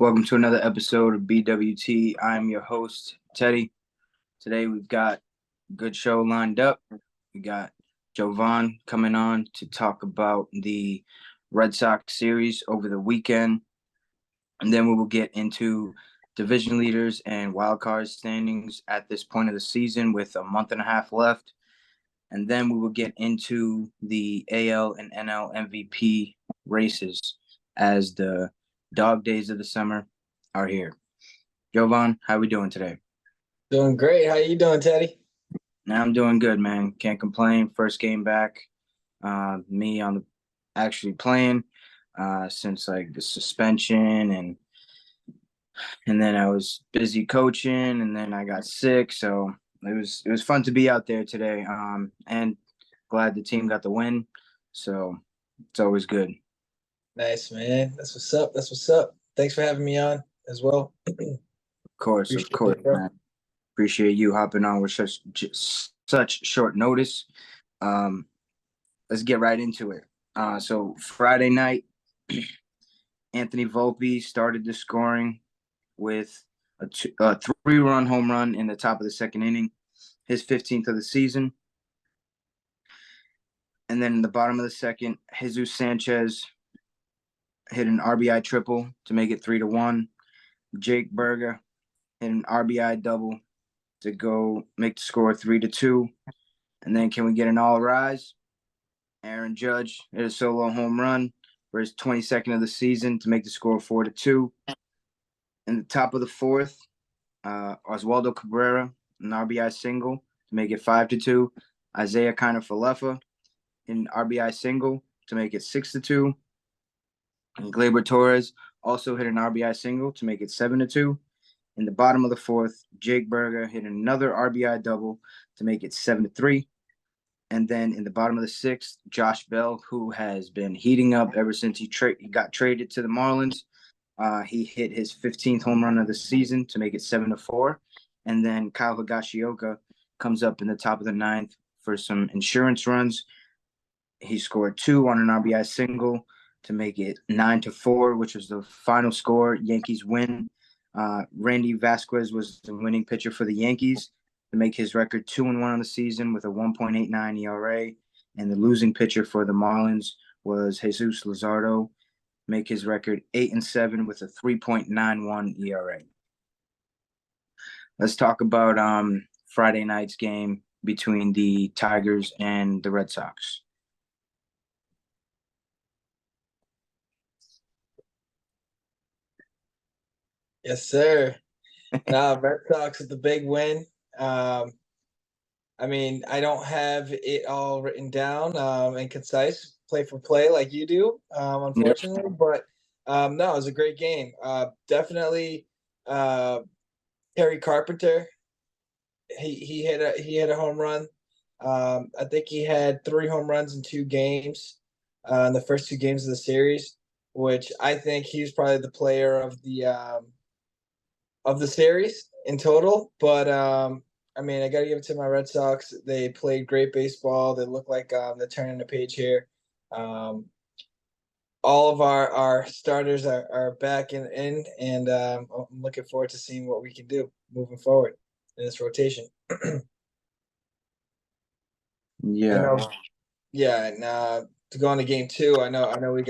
Welcome to another episode of BWT. I'm your host, Teddy. Today we've got a good show lined up. We got Jovan coming on to talk about the Red Sox series over the weekend. And then we will get into division leaders and wild card standings at this point of the season with a month and a half left. And then we will get into the AL and NL MVP races as the dog days of the summer are here. Jovan, how we doing today? Doing great. How you doing, Teddy? Now I'm doing good, man. Can't complain. First game back. Me on the actually playing since like the suspension and then I was busy coaching and then I got sick. So it was fun to be out there today. And glad the team got the win. So it's always good. Nice, man. That's what's up. That's what's up. Thanks for having me on as well. Of Appreciate course, it, bro. man. Appreciate you hopping on with such short notice. Um, let's get right into it. So Friday night, Anthony Volpe started the scoring with a three-run home run in the top of the second inning, his 15th of the season. And then in the bottom of the second, Jesus Sanchez hit an RBI triple to make it 3-1. Jake Berger hit an RBI double to go make the score 3-2. And then can we get an all rise? Aaron Judge hit a solo home run for his 22nd of the season to make the score 4-2. In the top of the fourth, Oswaldo Cabrera, an RBI single to make it 5-2. Isaiah Kiner-Falefa, an RBI single to make it 6-2. And Gleyber Torres also hit an RBI single to make it 7-2. In the bottom of the fourth, Jake Berger hit another RBI double to make it 7-3. And then in the bottom of the sixth, Josh Bell, who has been heating up ever since he got traded to the Marlins. He hit his 15th home run of the season to make it 7-4. And then Kyle Higashioka comes up in the top of the ninth for some insurance runs. He scored 2 on an RBI single to make it 9-4, which was the final score. Yankees win. Randy Vasquez was the winning pitcher for the Yankees to make his record 2-1 on the season with a 1.89 ERA. And the losing pitcher for the Marlins was Jesus Luzardo, make his record 8-7 with a 3.91 ERA. Let's talk about Friday night's game between the Tigers and the Red Sox. Yes, sir. Red Sox with the big win. I don't have it all written down and concise, play for play like you do, Yep. unfortunately. But no, it was a great game. Definitely, Terry Carpenter. He hit a home run. I think he had 3 home runs in 2 games, in the first 2 games of the series, which I think he's probably the player of the series in total. But I got to give it to my Red Sox. They played great baseball. They look like they're turning the page here. All of our starters are back in and I'm looking forward to seeing what we can do moving forward in this rotation. You Yeah. know, yeah, and to go on to game 2, I know we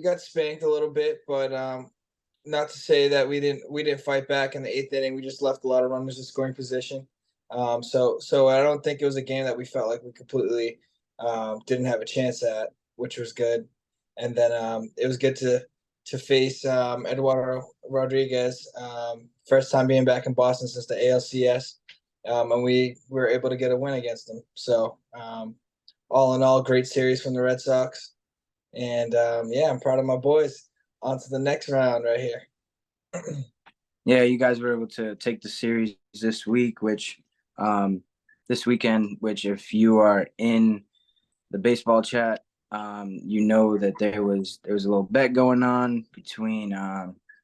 got spanked a little bit, but not to say that we didn't fight back in the 8th inning. We just left a lot of runners in scoring position. So I don't think it was a game that we felt like we completely didn't have a chance at, which was good. And then it was good to face Eduardo Rodriguez, first time being back in Boston since the ALCS, and we were able to get a win against them. So all in all, great series from the Red Sox. And yeah, I'm proud of my boys. On to the next round right here. Yeah, you guys were able to take the series this weekend, which if you are in the baseball chat, you know that there was a little bet going on between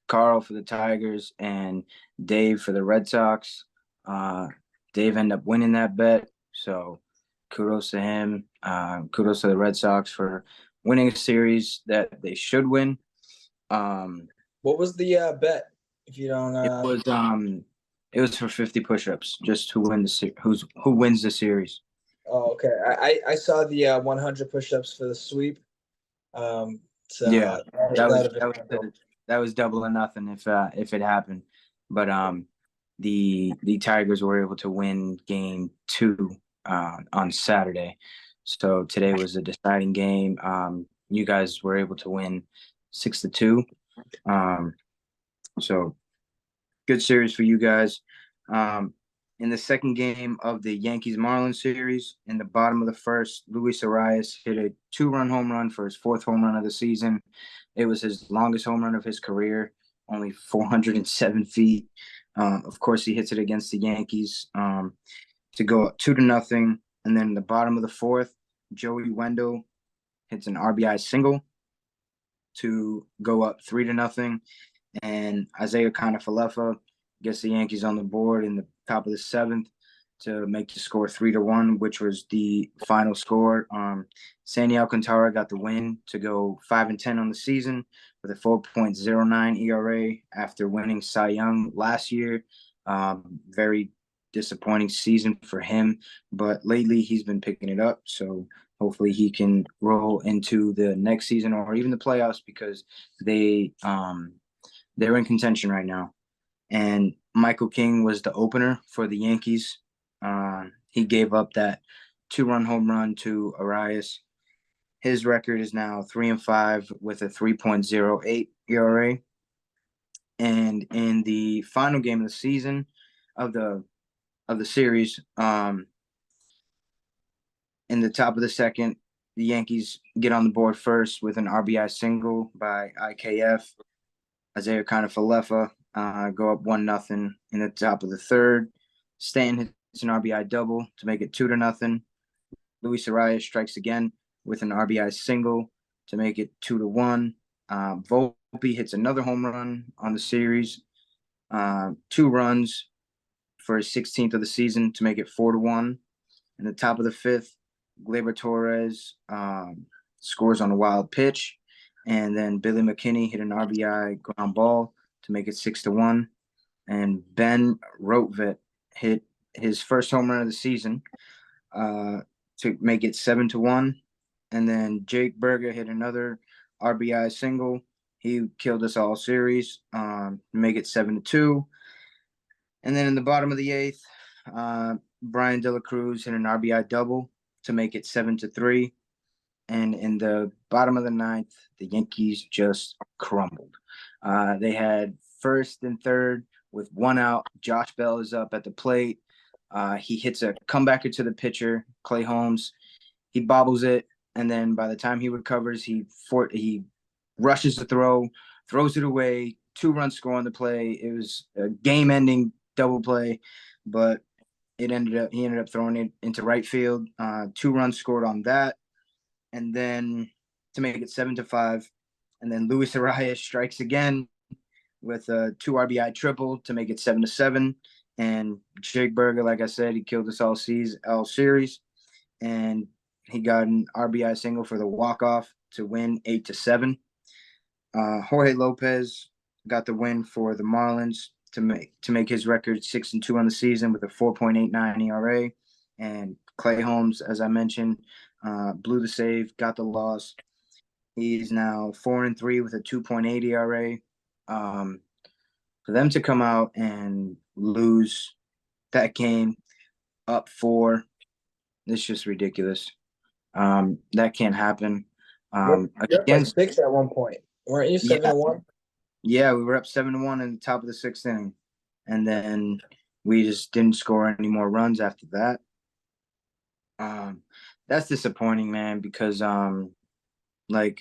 Carl for the Tigers and Dave for the Red Sox. Dave ended up winning that bet, so kudos to him. Kudos to the Red Sox for winning a series that they should win. What was the bet? If you don't, It was for 50 push-ups, just who wins the series. oh, okay. I saw the 100 push-ups for the sweep. Yeah, So that that was would have that been was cool. that was double or nothing if it happened. But the Tigers were able to win game two on Saturday. So today was a deciding game. You guys were able to win 6-2. Um, so good series for you guys. Um, in the second game of the Yankees Marlins series, in the bottom of the first, Luis Arias hit a 2-run home run for his fourth home run of the season. It was his longest home run of his career, only 407 feet. Of course, he hits it against the Yankees to go up 2-0. And then in the bottom of the fourth, Joey Wendell hits an RBI single to go up 3-0. And Isaiah Kiner-Falefa gets the Yankees on the board in the top of the seventh to make the score 3-1, which was the final score. Sandy Alcantara got the win to go 5-10 on the season with a 4.09 ERA after winning Cy Young last year. Very disappointing season for him, but lately he's been picking it up. So hopefully he can roll into the next season or even the playoffs because they're in contention right now. And Michael King was the opener for the Yankees. He gave up that 2-run home run to Arias. His record is now 3-5 with a 3.08 ERA. And in the final game of the season of the series, in the top of the second, the Yankees get on the board first with an RBI single by IKF. Isaiah Kiner-Falefa go up 1-0 in the top of the third. Stanton hits an RBI double to make it 2-0. Luis Arias strikes again with an RBI single to make it 2-1. Volpe hits another home run on the series, 2 runs for his 16th of the season to make it 4-1. In the top of the fifth, Gleyber Torres scores on a wild pitch, and then Billy McKinney hit an RBI ground ball to make it 6-1. And Ben Rotvet hit his first home run of the season to make it 7-1. And then Jake Berger hit another RBI single. He killed us all series to make it 7-2. And then in the bottom of the eighth, Brian De La Cruz hit an RBI double to make it 7-3. And in the bottom of the ninth, the Yankees just crumbled. They had first and third with 1 out. Josh Bell is up at the plate. He hits a comebacker to the pitcher, Clay Holmes. He bobbles it, and then by the time he recovers, he rushes the throw, throws it away. 2 runs score on the play. It was a game-ending double play, but he ended up throwing it into right field. 2 runs scored on that, and then to make it 7-5, and then Luis Arias strikes again with a 2 RBI triple to make it 7-7. And Jake Berger, like I said, he killed us all series, and he got an RBI single for the walk-off to win 8-7. Jorge Lopez got the win for the Marlins to make his record 6-2 on the season with a 4.89 ERA. And Clay Holmes, as I mentioned, blew the save, got the loss. He's now 4-3 with a 2.8 ERA. For them to come out and lose that game up 4, it's just ridiculous. That can't happen. You're up by Against 6 at one point, weren't you? yeah, 7-1. yeah, we were up 7-1 in the top of the sixth inning, and then we just didn't score any more runs after that. That's disappointing, man, because like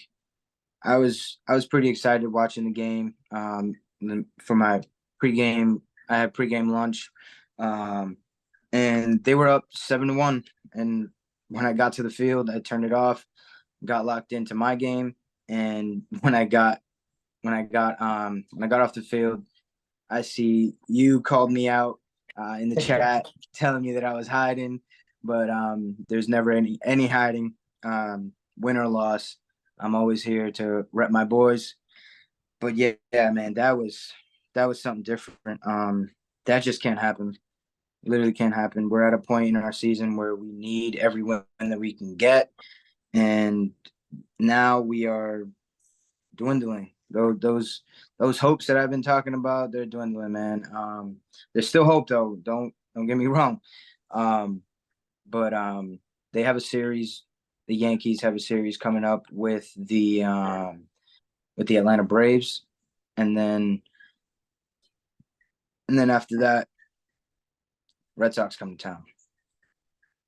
I was pretty excited watching the game. For my pregame, I had pregame lunch, and they were up 7-1. And when I got to the field, I turned it off, got locked into my game, and when I got off the field, I see you called me out in the chat telling me that I was hiding, but there's never any hiding. Win or loss, I'm always here to rep my boys. but yeah, man, that was something different. That just can't happen. Literally can't happen. We're at a point in our season where we need every win that we can get, and now we are dwindling. Those hopes that I've been talking about, they're dwindling, man. There's still hope though. Don't get me wrong. Um, but they have a series. The Yankees have a series coming up with the Atlanta Braves, and then after that, Red Sox come to town.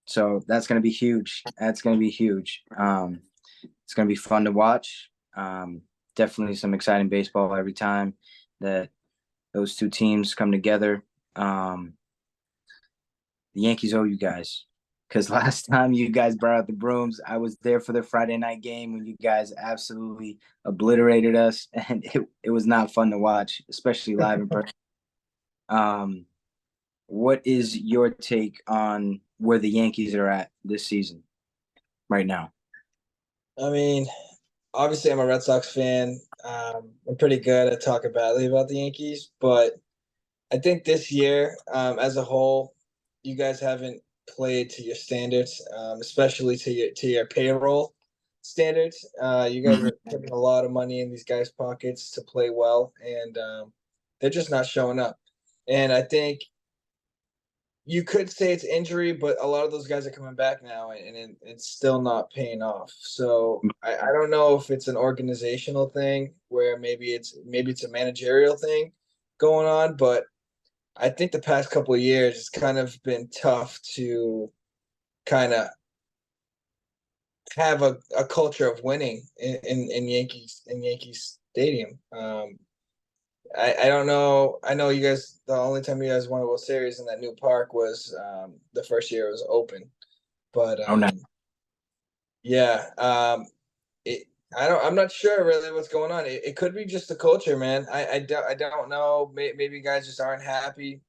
So that's going to be huge. That's going to be huge. It's going to be fun to watch. Definitely some exciting baseball every time that those two teams come together. The Yankees owe you guys because last time you guys brought out the brooms, I was there for the Friday night game when you guys absolutely obliterated us, and it was not fun to watch, especially live in person. Um, what is your take on where the Yankees are at this season right now? I mean, obviously, I'm a Red Sox fan. I'm pretty good at talking badly about the Yankees, but I think this year, as a whole, you guys haven't played to your standards, especially to your payroll standards. You guys Mhm. are putting a lot of money in these guys' pockets to play well, and they're just not showing up. And I think you could say it's injury, but a lot of those guys are coming back now, and it's still not paying off. So I don't know if it's an organizational thing where maybe it's a managerial thing going on, but I think the past couple of years it's kind of been tough to kind of have a culture of winning in Yankees Stadium. I don't know. I know you guys. The only time you guys won a World Series in that new park was the first year it was open. But Oh no. yeah, it. I'm not sure really what's going on. It could be just the culture, man. I don't know. Maybe guys just aren't happy.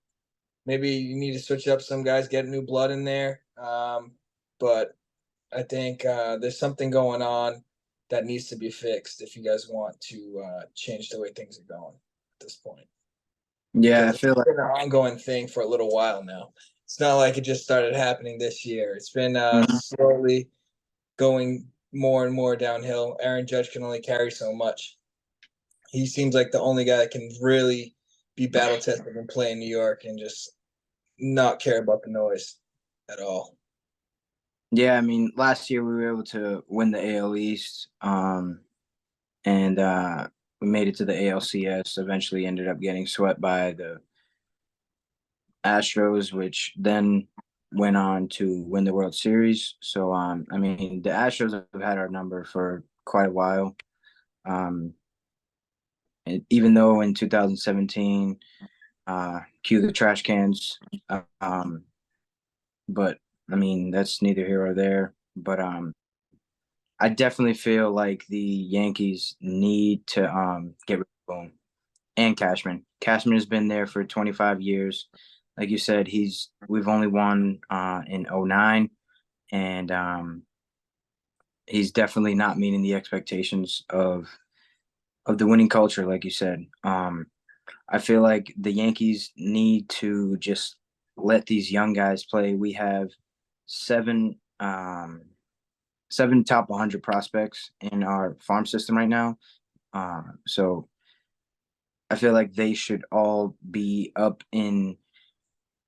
Maybe you need to switch up some guys, get new blood in there. But I think there's something going on that needs to be fixed if you guys want to change the way things are going at this point. Yeah, I Because it's feel like been an ongoing thing for a little while now. It's not like it just started happening this year. It's been mhm. slowly going more and more downhill. Aaron Judge can only carry so much. He seems like the only guy that can really be battle tested and play in New York and just not care about the noise at all. Yeah, I mean, last year we were able to win the AL East, and we made it to the ALCS. Eventually, ended up getting swept by the Astros, which then went on to win the World Series. So, I mean, the Astros have had our number for quite a while. Um, and even though in 2017, cue the trash cans, um, but I mean, that's neither here or there. But I definitely feel like the Yankees need to get rid of Boone and Cashman. Cashman has been there for 25 years. Like you said, we've only won in '09, and he's definitely not meeting the expectations of the winning culture, like you said. I feel like the Yankees need to just let these young guys play. We have seven seven top 100 prospects in our farm system right now. So I feel like they should all be up in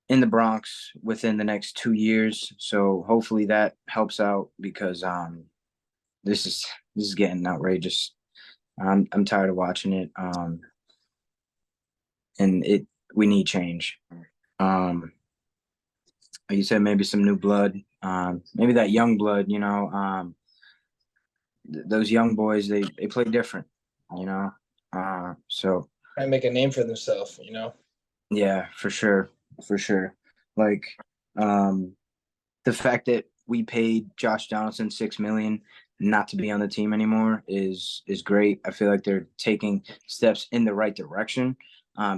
the Bronx within the next 2 years. So hopefully that helps out because this is this is getting outrageous. I'm tired of watching it. And we need change. Um, like you said, maybe some new blood. Maybe that young blood. Those young boys they play different. You know. So Try and make a name for themselves. yeah, for sure. Like um, the fact that we paid Josh Donaldson 6 million not to be on the team anymore is great. I feel like they're taking steps in the right direction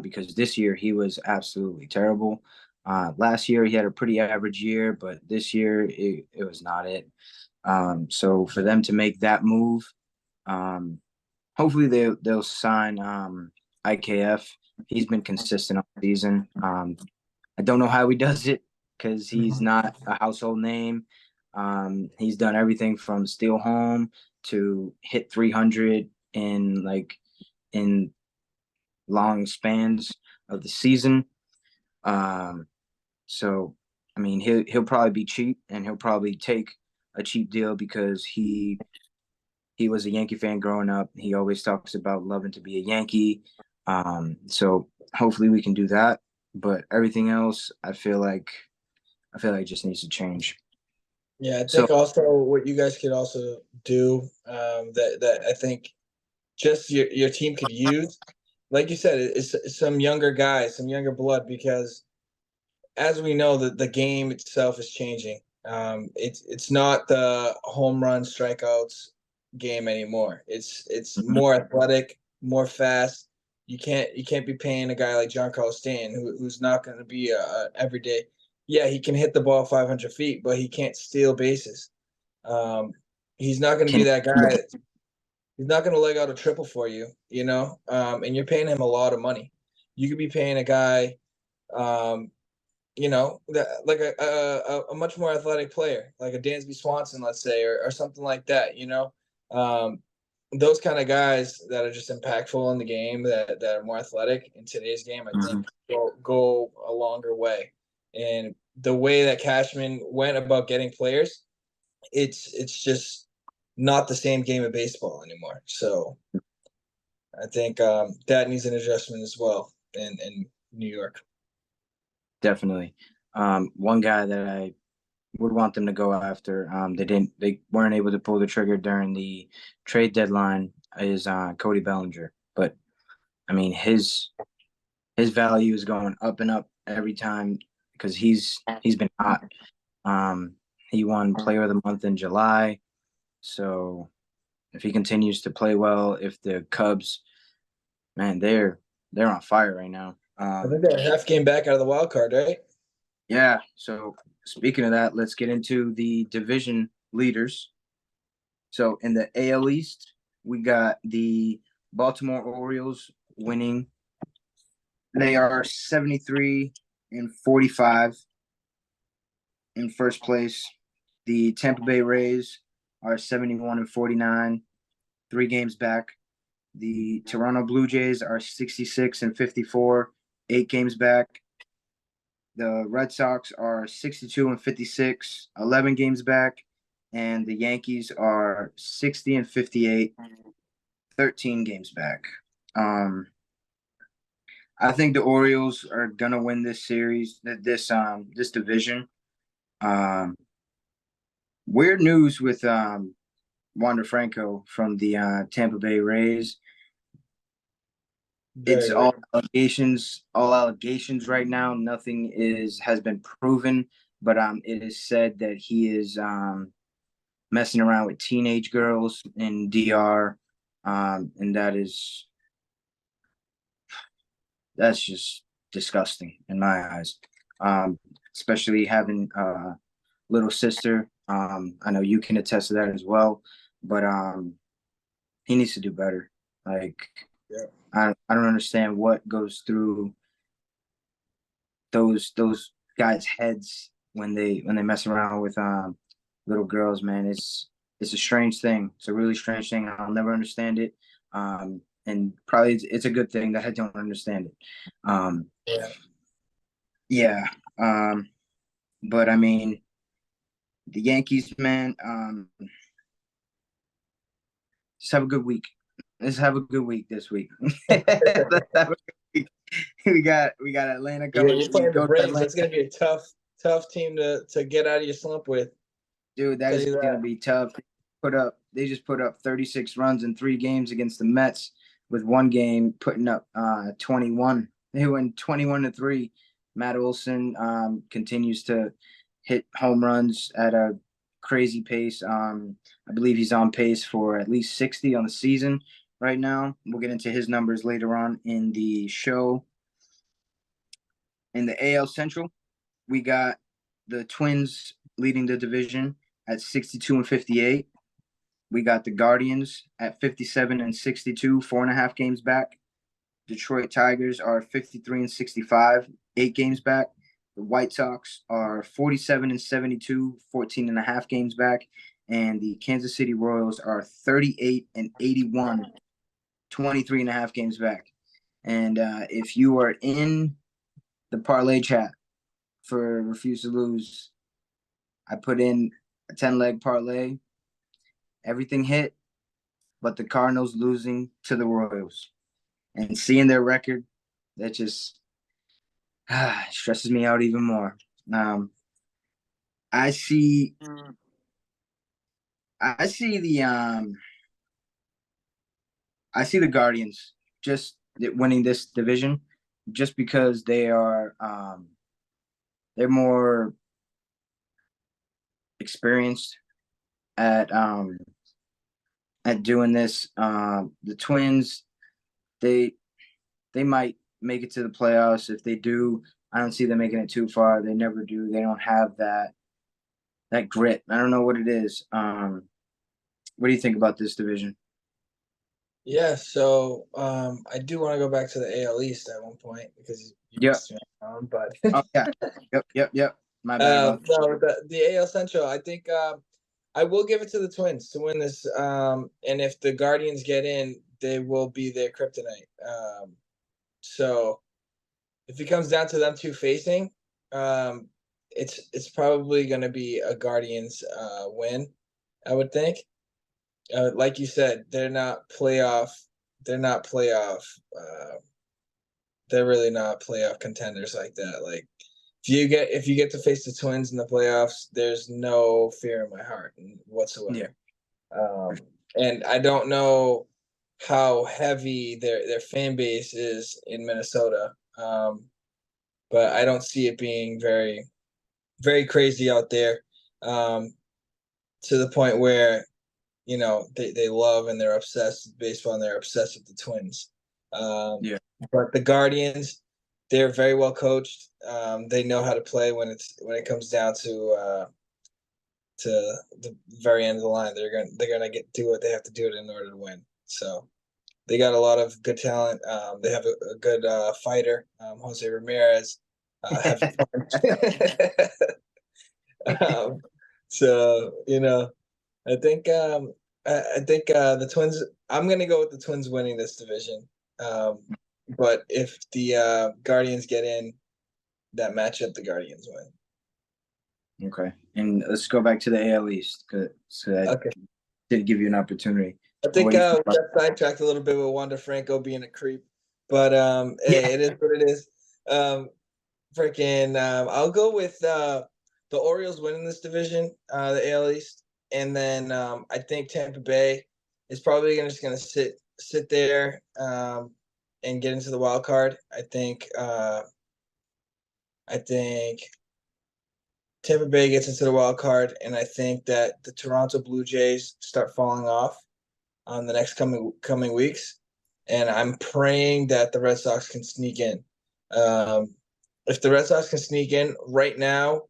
because this year he was absolutely terrible. Last year he had a pretty average year, but this year it was not it. So for them to make that move, um, hopefully they'll sign IKF. He's been consistent all season. I don't know how he does it because he's Mhm. not a household name. He's done everything from steal home to hit 300 in long spans of the season. Um, so I mean he'll probably be cheap and he'll probably take a cheap deal because he was a Yankee fan growing up. He always talks about loving to be a Yankee. So hopefully we can do that. But everything else, I feel like it just needs to change. Yeah, I So think also what you guys could also do, that I think just your team could use, like you said, is some younger guys, some younger blood, because as we know, the game itself is changing. It's not the home run strikeouts game anymore. It's mhm, more athletic, more fast. You can't be paying a guy like Giancarlo Stanton, who's not going to be a everyday. Yeah, he can hit the ball 500 feet, but he can't steal bases. Um, he's not going to be can that guy. He's not going to leg out a triple for you, and you're paying him a lot of money. You could be paying a guy, um, that like a much more athletic player, like a Dansby Swanson, let's say, or something like that. Um, those kind of guys that are just impactful in the game, that are more athletic in today's game, I mhm. think go a longer way. And the way that Cashman went about getting players, it's just not the same game of baseball anymore. So I think that needs an adjustment as well in New York. Definitely. One guy that I would want them to go after, they weren't able to pull the trigger during the trade deadline is Cody Bellinger. But I mean his value is going up and up every time because he's been hot. Um, he won Player of the Month in July. So if he continues to play well, if the Cubs, man, they're on fire right now. I think they're a half game back out of the wild card, right? Yeah. So speaking of that, let's get into the division leaders. So in the AL East, we got the Baltimore Orioles winning. They are 73 and 45 in first place. The Tampa Bay Rays are 71 and 49, 3 games back. The Toronto Blue Jays are 66 and 54, 8 games back. The Red Sox are 62 and 56, 11 games back. And the Yankees are 60 and 58, 13 games back. Um, I think the Orioles are gonna win this series, this division. Um, Weird news with Wander Franco from the Tampa Bay Rays. It's Very weird. all allegations right now. Nothing has been proven, but it is said that he is messing around with teenage girls in DR, and that's just disgusting in my eyes. Um, Especially having a little sister. I know you can attest to that as well, but he needs to do better. Like Yeah. I don't understand what goes through those guys' heads when they mess around with little girls, man. It's a strange thing. It's a really strange thing. I'll never understand it. And probably it's a good thing that I don't understand it. Um, Yeah. yeah. But I mean, the Yankees, man, just have a good week. Let's have a good week this week. Let's have a good week. We got Atlanta Yeah, coming. you're We playing the go to Braves. Atlanta. That's gonna be a tough team to get out of your slump with. Dude, that Tell is you gonna that. be tough. They just put up 36 runs in 3 games against the Mets, with one game putting up 21. They went 21-3. Matt Olson continues to hit home runs at a crazy pace. I believe he's on pace for at least 60 on the season right now. We'll get into his numbers later on in the show. In the AL Central, we got the Twins leading the division at 62 and 58. We got the Guardians at 57-62, 4.5 games back. Detroit Tigers are 53-65, 8 games back. The White Sox are 47-72, 14.5 games back. And the Kansas City Royals are 38-81, 23.5 games back. And if you are in the parlay chat for Refuse to Lose, I put in a 10-leg parlay. Everything hit, but the Cardinals losing to the Royals. And seeing their record, that just stresses me out even more. I see I see the I see the Guardians just winning this division just because they're more experienced at doing this. The Twins, they might make it to the playoffs. If they do, I don't see them making it too far. They never do. They don't have that grit. I don't know what it is. What do you think about this division? Yeah, so I do want to go back to the AL East at one point because you Yep. missed me on, but Oh yeah. Yep. My bad about that. no, the AL Central, I think I will give it to the Twins to win this. And if the Guardians get in, they will be their kryptonite. So if it comes down to them two facing, it's probably going to be a Guardians win, I would think. Like you said, they're not playoff. They're not playoff. They're really not playoff contenders like that. Like if you get to face the Twins in the playoffs, there's no fear in my heart whatsoever. Yeah. And I don't know how heavy their fan base is in Minnesota, but I don't see it being very very crazy out there, to the point where they love and they're obsessed with baseball and they're obsessed with the Twins. Yeah. But the Guardians, they're very well coached. They know how to play when it comes down to the very end of the line. They're gonna do what they have to do in order to win. So they got a lot of good talent. They have a good fighter, Jose Ramirez. Heavy so I think the Twins. I'm gonna go with the Twins winning this division. But if the Guardians get in that matchup, the Guardians win. Okay. And let's go back to the AL East so that Okay. did give you an opportunity. I think What do you think we got sidetracked a little bit with Wander Franco being a creep, but hey, it is what it is. I'll go with the Orioles winning this division, the AL East, and then I think Tampa Bay is probably just going to sit there and get into the wild card. I think Tampa Bay gets into the wild card, and I think that the Toronto Blue Jays start falling off on the next coming weeks, and I'm praying that the Red Sox can sneak in. If the Red Sox can sneak in right now,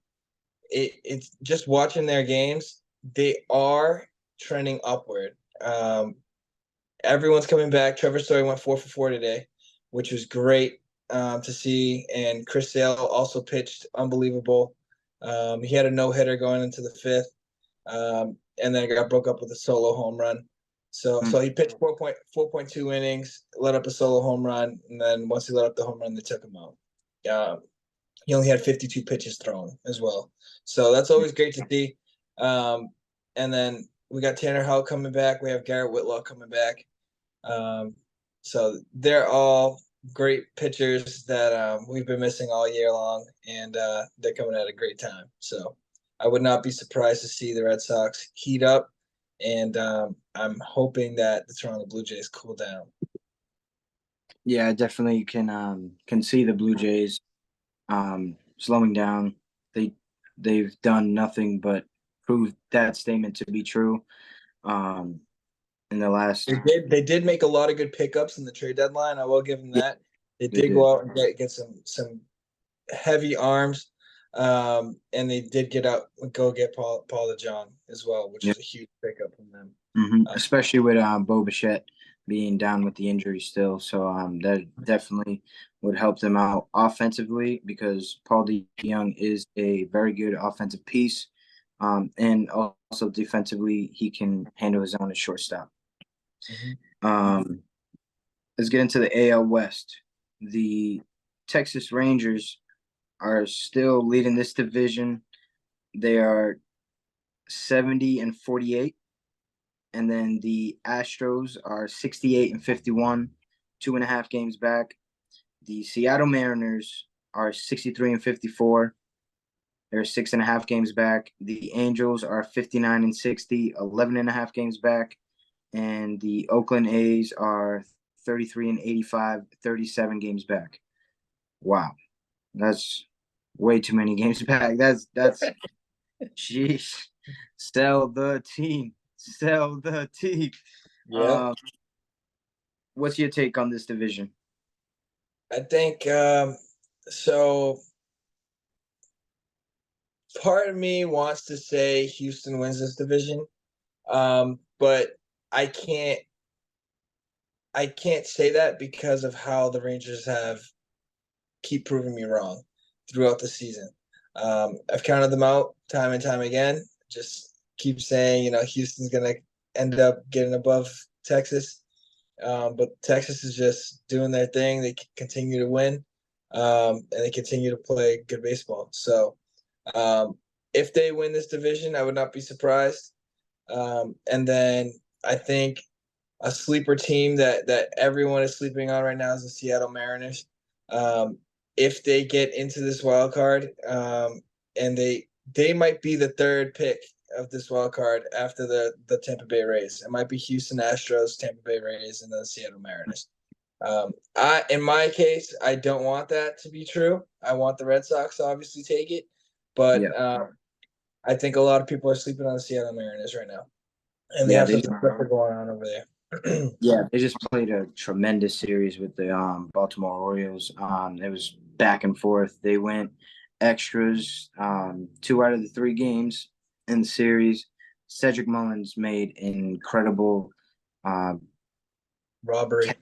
it's just watching their games. They are trending upward. Everyone's coming back. Trevor Story went 4 for 4 today, which was great to see. And Chris Sale also pitched unbelievable. He had a no-hitter going into the fifth, and then it got broke up with a solo home run. So he pitched 4.2 innings, let up a solo home run, and then once he let up the home run, they took him out. He only had 52 pitches thrown as well. So that's always great to see. And then we got Tanner Houck coming back. We have Garrett Whitlock coming back. So they're all great pitchers that we've been missing all year long, and they're coming at a great time. So I would not be surprised to see the Red Sox heat up, and I'm hoping that the Toronto Blue Jays cool down. Yeah, I definitely can see the Blue Jays slowing down. They've done nothing but prove that statement to be true. In the last, they did make a lot of good pickups in the trade deadline. I will give them that. They did did. go out and get some heavy arms. And they did go get Paul DeJong as well, which is a huge pickup from them. Especially with Bo Bichette being down with the injury still. So that definitely would help them out offensively because Paul DeJong is a very good offensive piece. And also defensively, he can handle his own at shortstop. Let's get into the AL West. The Texas Rangers are still leading this division. They are 70-48. And then the Astros are 68-51, 2.5 games back. The Seattle Mariners are 63-54. They're 6.5 games back. The Angels are 59-60, 11.5 games back. And the Oakland A's are 33-85, 37 games back. Wow. That's way too many games back. That's sheesh. Sell the team. Sell the team. Yeah. What's your take on this division? I think so. Part of me wants to say Houston wins this division, but I can't. I can't say that because of how the Rangers have keep proving me wrong throughout the season. I've counted them out time and time again. Just keep saying, Houston's gonna end up getting above Texas. But Texas is just doing their thing. They continue to win, and they continue to play good baseball. So, if they win this division, I would not be surprised. And then I think a sleeper team that everyone is sleeping on right now is the Seattle Mariners. If they get into this wild card, and they might be the third pick of this wild card after the Tampa Bay Rays. It might be Houston Astros, Tampa Bay Rays, and the Seattle Mariners. In my case, I don't want that to be true. I want the Red Sox to obviously take it, but I think a lot of people are sleeping on the Seattle Mariners right now, and they have some stuff going on over there. Yeah, they just played a tremendous series with the Baltimore Orioles. It was back and forth. They went extras 2 out of the 3 games in the series. Cedric Mullins made an incredible robbery.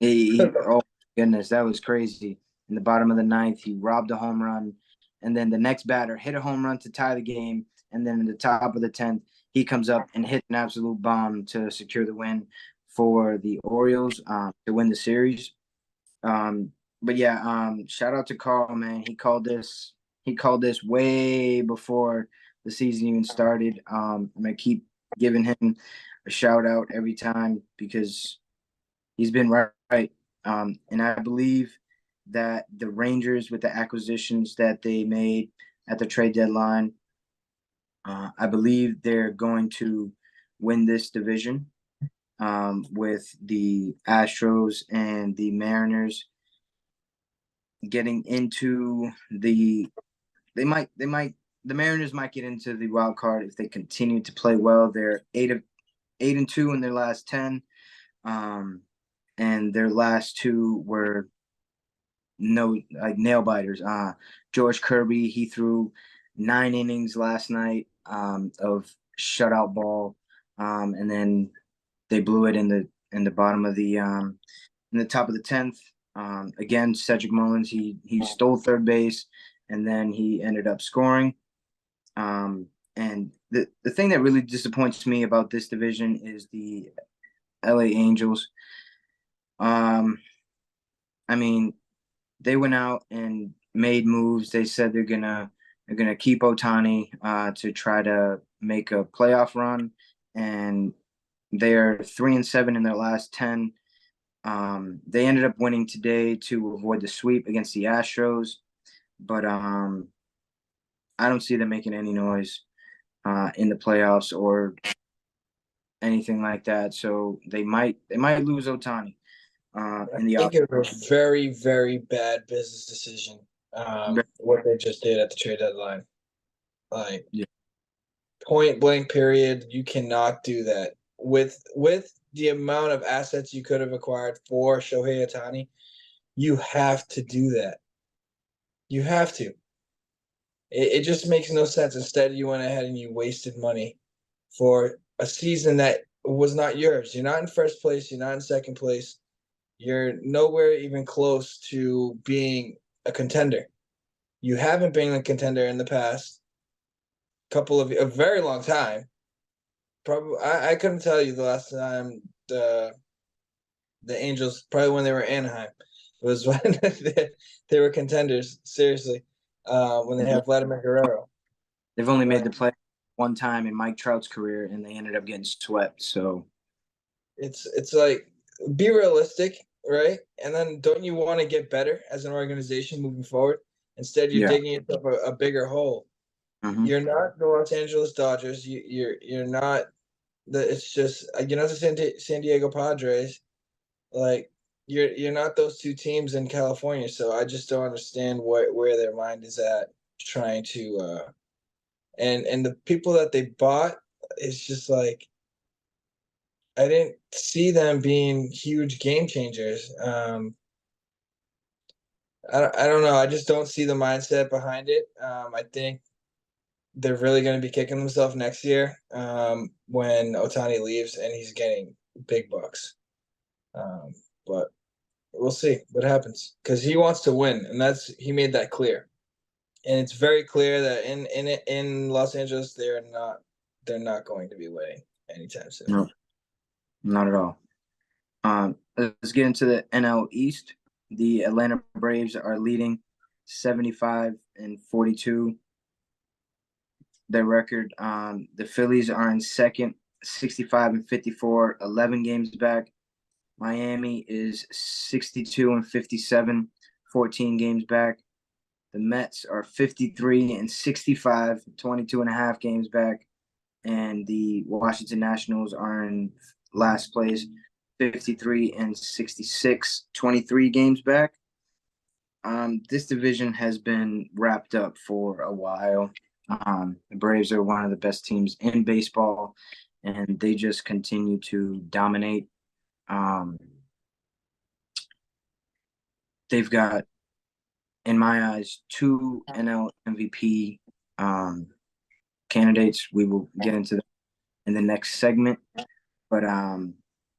Oh goodness, that was crazy. In the bottom of the 9th, he robbed a home run, and then the next batter hit a home run to tie the game, and then in the top of the 10th, he comes up and hits an absolute bomb to secure the win for the Orioles to win the series. But yeah, shout out to Carl, man. He called this way before the season even started. I'm gonna keep giving him a shout out every time because he's been right. And I believe that the Rangers, with the acquisitions that they made at the trade deadline, I believe they're going to win this division with the Astros and the Mariners getting into the Mariners might get into the wild card if they continue to play well. They're 8-2 in their last 10. And their last 2 were nail biters. George Kirby, he threw 9 innings last night of shutout ball, and then they blew it in the bottom of the in the top of the 10th. Again, Cedric Mullins, he stole third base, and then he ended up scoring. And the thing that really disappoints me about this division is the LA Angels. I mean, they went out and made moves. They said they're gonna keep Ohtani to try to make a playoff run, and they're 3-7 in their last 10. They ended up winning today to avoid the sweep against the Astros, but I don't see them making any noise in the playoffs or anything like that. So they might lose Ohtani. I think it was a very, very bad business decision. What they just did at the trade deadline, like point blank period, you cannot do that with the amount of assets you could have acquired for Shohei Ohtani. You have to do that. You have to. It just makes no sense. Instead, you went ahead and you wasted money for a season that was not yours. You're not in first place. You're not in second place. You're nowhere even close to being a contender. You haven't been a contender in the past couple of a very long time. Probably, I couldn't tell you the last time the Angels, probably when they were Anaheim, it was when they were contenders. Seriously, when they They've have Vladimir Guerrero. they've only made Like, the play one time in Mike Trout's career, and they ended up getting swept. So it's like, be realistic, right? And then don't you want to get better as an organization moving forward? Instead, you're yeah. digging yourself a bigger hole. Hmm. You're not the Los Angeles Dodgers. You're not the. It's just you're not the San Diego Padres. Like, you're not those two teams in California. So I just don't understand where their mind is at trying to and the people that they bought, it's just like I didn't see them being huge game changers. I don't know. I just don't see the mindset behind it. I think they're really going to be kicking themselves next year when Otani leaves and he's getting big bucks. But we'll see what happens because he wants to win, and he made that clear. And it's very clear that in Los Angeles they're not going to be winning anytime soon. No, not at all. Let's get into the NL East. The Atlanta Braves are leading 75-42. Their record. The Phillies are in second, 65-54, 11 games back. Miami is 62-57, 14 games back. The Mets are 53-65, 22 and a half games back. And the Washington Nationals are in last place, 53-66, 23 games back. This division has been wrapped up for a while. The Braves are one of the best teams in baseball, and they just continue to dominate. Um, they've got, in my eyes, two NL MVP candidates. We will get into that in the next segment. But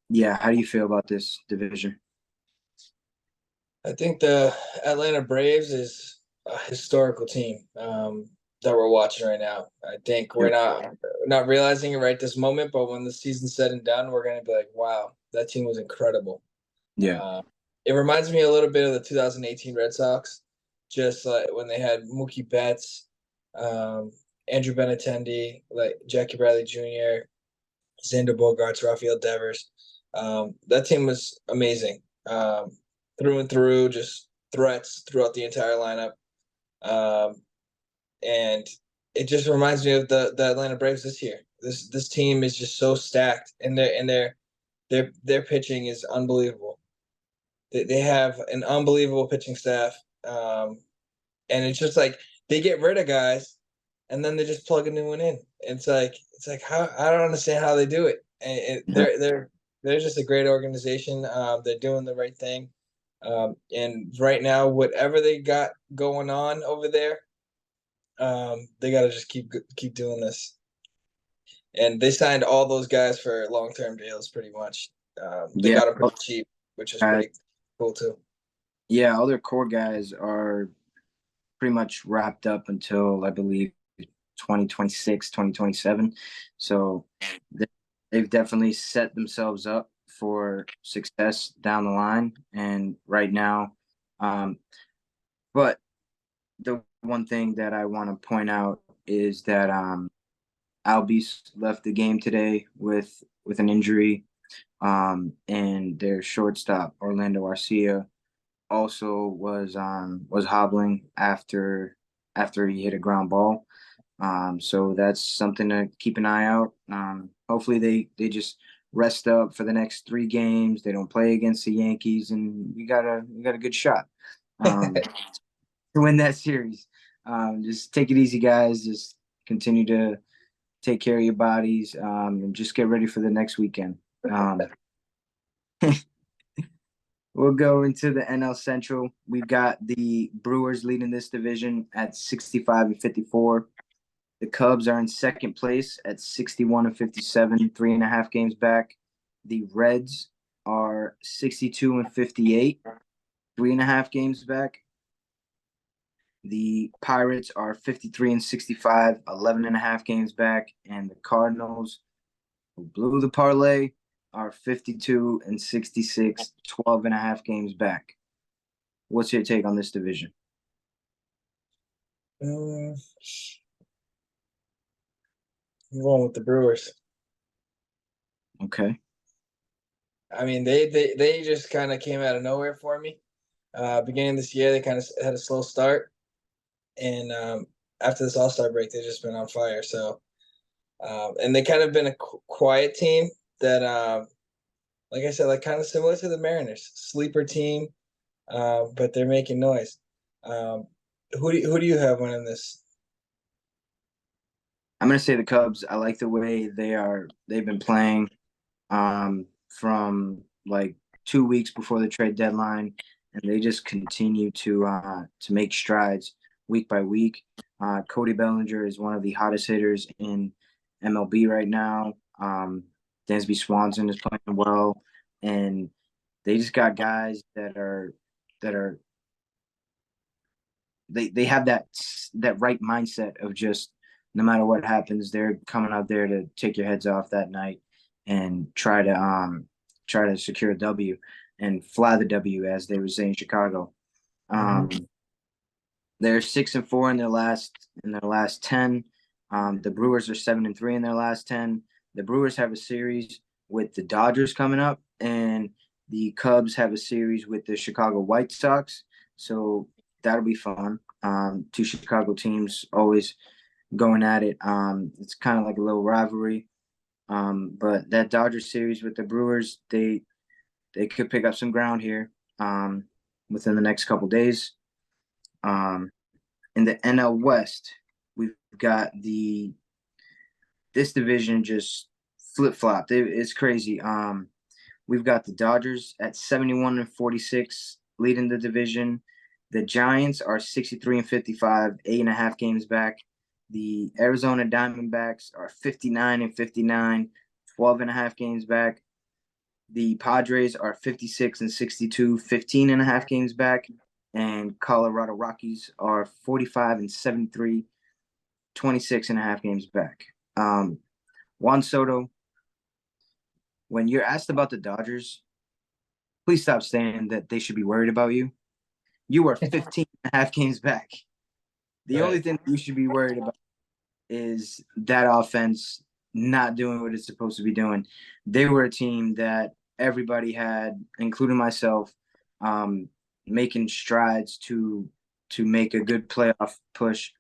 yeah, how do you feel about this division? I think the Atlanta Braves is a historical team that we're watching right now. I think we're Yep. not realizing it right this moment, but when the season's said and done, we're going to be like, wow, that team was incredible. Yeah. Uh, it reminds me a little bit of the 2018 Red Sox, just like when they had Mookie Betts, Andrew Benintendi, like Jackie Bradley Jr., Xander Bogaerts, Rafael Devers. That team was amazing, through and through, just threats throughout the entire lineup. Um, and it just reminds me of the Atlanta Braves this year. This team is just so stacked, and their pitching is unbelievable. They have an unbelievable pitching staff, and it's just like they get rid of guys, and then they just plug a new one in. It's like how I don't understand how they do it. And they're just a great organization. They're doing the right thing, and right now, whatever they got going on over there, they got to just keep doing this. And they signed all those guys for long-term deals, pretty much. They Yeah. got them pretty cheap, which is Uh, pretty cool too. yeah, all their core guys are pretty much wrapped up until I believe 2026, 2027. So they- they've definitely set themselves up for success down the line. And right now, um, but the one thing that I want to point out is that Albies left the game today with an injury, and their shortstop Orlando Arcia also was hobbling after he hit a ground ball. So that's something to keep an eye out. Hopefully they just rest up for the next 3 games. They don't play against the Yankees, and we got a good shot to win that series. Just take it easy, guys. Just continue to take care of your bodies, and just get ready for the next weekend. Um, We'll go into the NL Central. We've got the Brewers leading this division at 65 and 54. The Cubs are in second place at 61 and 57, 3.5 games back. The Reds are 62 and 58, 3.5 games back. The Pirates are 53 and 65, 11.5 games back. And the Cardinals, who blew the parlay, are 52 and 66, 12.5 games back. What's your take on this division? I'm going with the Brewers. Okay. I mean, they just kind of came out of nowhere for me. Beginning of this year, they kind of had a slow start, and after this All-Star break, they've just been on fire. So, and they kind of been a quiet team that, like I said, like kind of similar to the Mariners, sleeper team, but they're making noise. Who do you have winning this? I'm gonna say the Cubs. I like the way they've been playing from like 2 weeks before the trade deadline, and they just continue to make strides week by week. Cody Bellinger is one of the hottest hitters in MLB right now. Dansby Swanson is playing well, and they just got guys that are they have that right mindset of just no matter what happens, they're coming out there to take your heads off that night and try to secure a W and fly the W, as they would say in Chicago. Um, they're 6-4 in their last 10. The Brewers are 7-3 in their last 10. The Brewers have a series with the Dodgers coming up, and the Cubs have a series with the Chicago White Sox. So that'll be fun. Two Chicago teams always going at it. It's kind of like a little rivalry. But that Dodgers series with the Brewers, they could pick up some ground here within the next couple days. Um, in the NL West, we've got this division just flip flopped. It's crazy. We've got the Dodgers at 71 and 46, leading the division. The Giants are 63 and 55, 8.5 games back. The Arizona Diamondbacks are 59 and 59, 12.5 games back. The Padres are 56 and 62, 15.5 games back. And Colorado Rockies are 45 and 73, 26.5 games back. Juan Soto, when you're asked about the Dodgers, please stop saying that they should be worried about you. You are 15.5 games back. The only thing you should be worried about is that offense not doing what it's supposed to be doing. They were a team that everybody had, including myself, making strides to make a good playoff push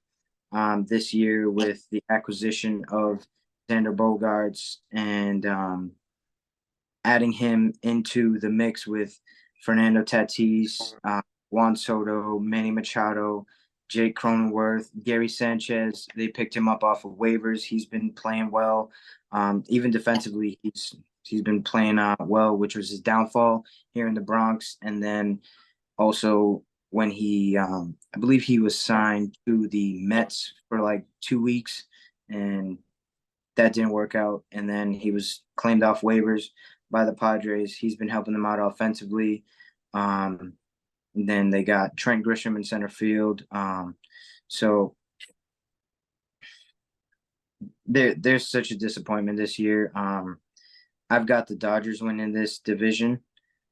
this year with the acquisition of Xander Bogaerts and adding him into the mix with Fernando Tatis, Juan Soto, Manny Machado, Jake Cronenworth, Gary Sanchez. They picked him up off of waivers. He's been playing well. Even defensively, he's been playing well, which was his downfall here in the Bronx. And then also when I believe he was signed to the Mets for like 2 weeks, and that didn't work out. And then he was claimed off waivers by the Padres. He's been helping them out offensively. Then they got Trent Grisham in center field. So there's such a disappointment this year. I've got the Dodgers winning this division,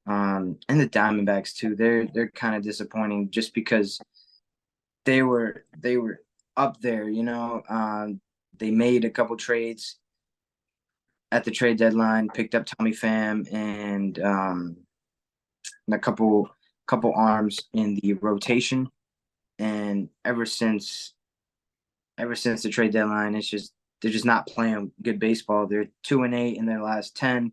and the Diamondbacks too. They're kind of disappointing just because they were up there. They made a couple trades at the trade deadline, picked up Tommy Pham and a couple arms in the rotation. And ever since the trade deadline, they're just not playing good baseball. They're 2-8 in their last 10.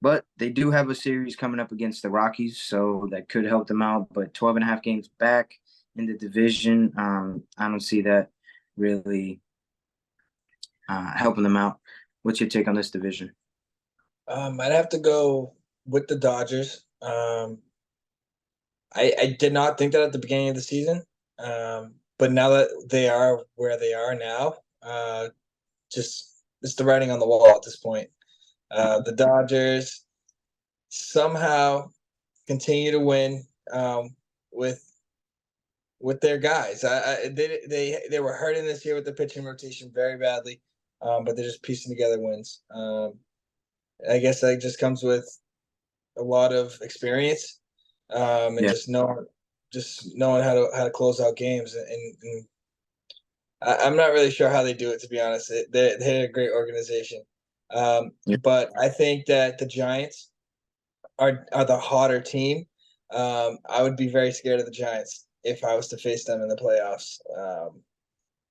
But they do have a series coming up against the Rockies, so that could help them out. But 12.5 games back in the division, I don't see that really helping them out. What's your take on this division? I'd have to go with the Dodgers. I did not think that at the beginning of the season, but now that they are where they are now, just it's the writing on the wall at this point. The Dodgers somehow continue to win with their guys. They were hurting this year with the pitching rotation very badly, but they're just piecing together wins. I guess that just comes with a lot of experience, and Yeah. just knowing how to close out games. And I'm not really sure how they do it, to be honest. They're a great organization, Yeah. but I think that the Giants are the hotter team. I would be very scared of the Giants if I was to face them in the playoffs.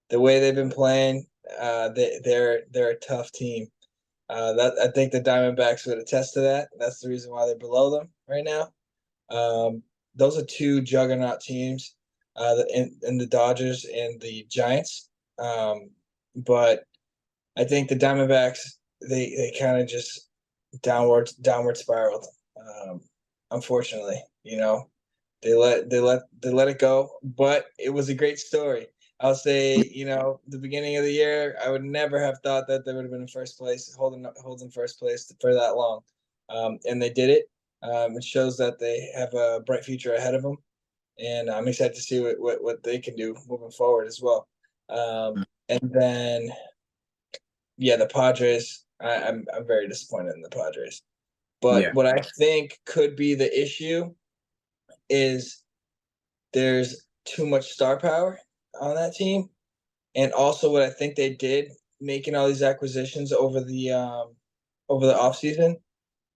The way they've been playing, they're a tough team. That I think the Diamondbacks would attest to that. That's the reason why they're below them right now. Those are two juggernaut teams, in the Dodgers and the Giants. But I think the Diamondbacks they kind of just downward spiraled. Um, Unfortunately, they let it go, but it was a great story. I'll say, the beginning of the year, I would never have thought that they would have been in first place, holding first place for that long, and they did it. It shows that they have a bright future ahead of them, and I'm excited to see what they can do moving forward as well. And then, yeah, the Padres. I'm very disappointed in the Padres. But Yeah. what I think could be the issue is there's too much star power on that team, and also what I think they did making all these acquisitions over the offseason,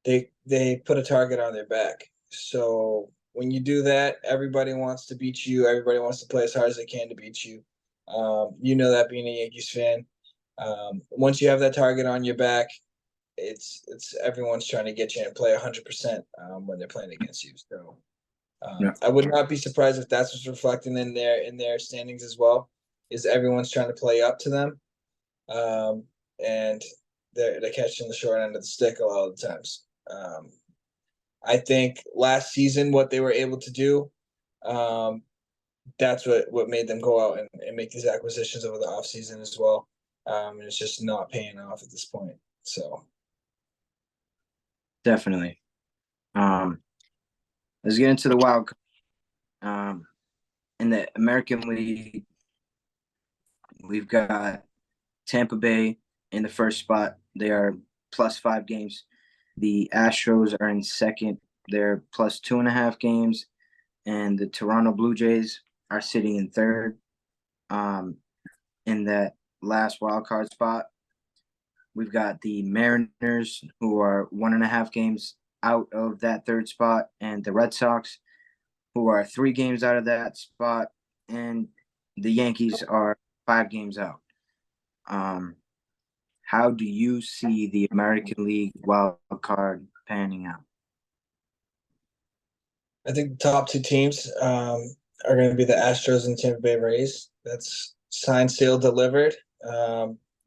they put a target on their back. So when you do that, everybody wants to beat you. Everybody wants to play as hard as they can to beat you. You know that being a Yankees fan. Once you have that target on your back, it's everyone's trying to get you and play 100% when they're playing against you. So Yeah. I would not be surprised if that's what's reflecting in their standings as well. Is everyone's trying to play up to them, and they're catching the short end of the stick a lot of the times. I think last season what they were able to do, um, that's what made them go out and make these acquisitions over the offseason as well. And it's just not paying off at this point. So Definitely. Let's get into the wild card. In the American League, we've got Tampa Bay in the first spot. They are plus 5 games. The Astros are in second. They're plus 2.5 games. And the Toronto Blue Jays are sitting in third. In that last wild card spot, we've got the Mariners, who are 1.5 games out of that third spot, and the Red Sox, who are 3 games out of that spot, and the Yankees are 5 games out. How do you see the American League wild card panning out? I think the top two teams are going to be the Astros and Tampa Bay Rays. That's signed, sealed, delivered.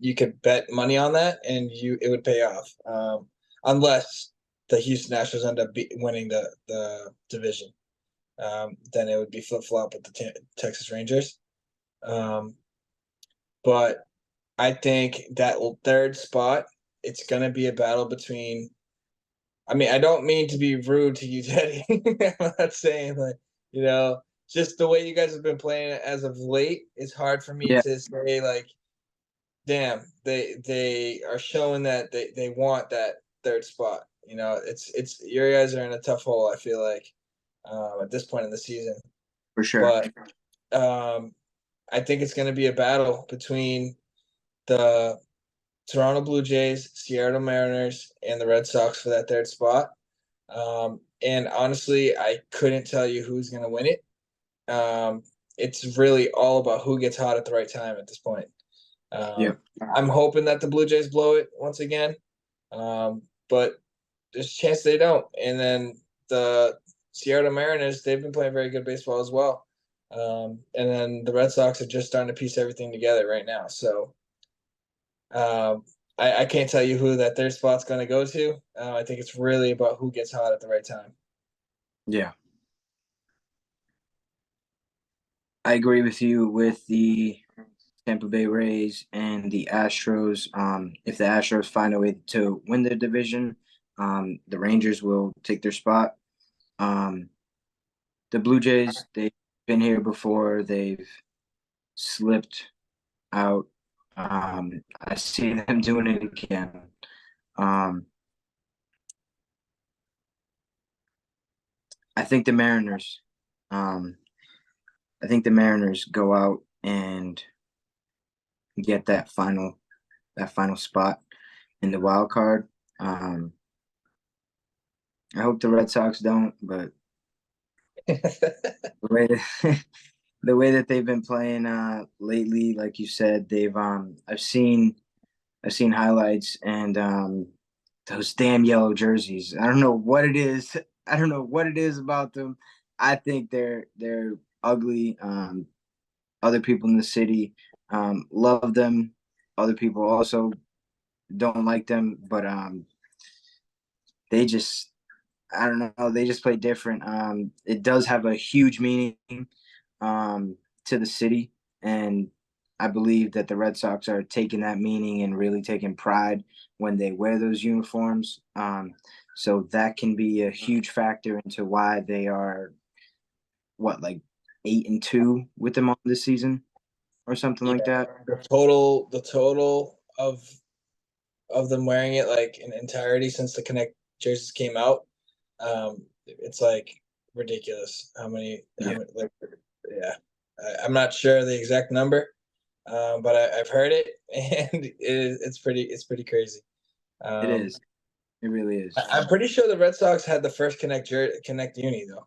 You could bet money on that, and it would pay off. Unless the Houston Astros end up winning the division, then it would be flip flop with the Texas Rangers. But I think that third spot, it's going to be a battle between. I mean, I don't mean to be rude to you, Teddy. I'm not saying like, just the way you guys have been playing as of late, it's hard for me Yeah, to say like, damn, they are showing that they want that third spot. It's your guys are in a tough hole, I feel like, at this point in the season. for sure. But I think it's gonna be a battle between the Toronto Blue Jays, Seattle Mariners, and the Red Sox for that third spot. And honestly, I couldn't tell you who's going to win it. It's really all about who gets hot at the right time at this point. Yeah, I'm hoping that the Blue Jays blow it once again, but there's a chance they don't. And then the Seattle Mariners, they've been playing very good baseball as well. And then the Red Sox are just starting to piece everything together right now. So I can't tell you who that third spot's going to go to. I think it's really about who gets hot at the right time. Yeah. I agree with you with the Tampa Bay Rays and the Astros. If the Astros find a way to win the division, the Rangers will take their spot. Um, the Blue Jays, they've been here before. They've slipped out. I see them doing it again. Um, I think the Mariners. Um, I think the Mariners go out and get that final spot in the wild card. Um, I hope the Red Sox don't, but the way that, the way that they've been playing lately, like you said, they've I've seen highlights and those damn yellow jerseys. I don't know what it is. I don't know what it is about them. I think they're ugly. Other people in the city love them. Other people also don't like them, but they just I don't know. They just play different. It does have a huge meaning to the city, and I believe that the Red Sox are taking that meaning and really taking pride when they wear those uniforms. So that can be a huge factor into why they are what like 8-2 with them on this season or something Yeah, like that. the total of them wearing it like in entirety since the Connect jerseys came out, it's like ridiculous. How Yeah, many like yeah. I'm not sure the exact number, but I've heard it, and it's pretty crazy. it Um, is. It really is. I'm pretty sure the Red Sox had the first Connect uni though.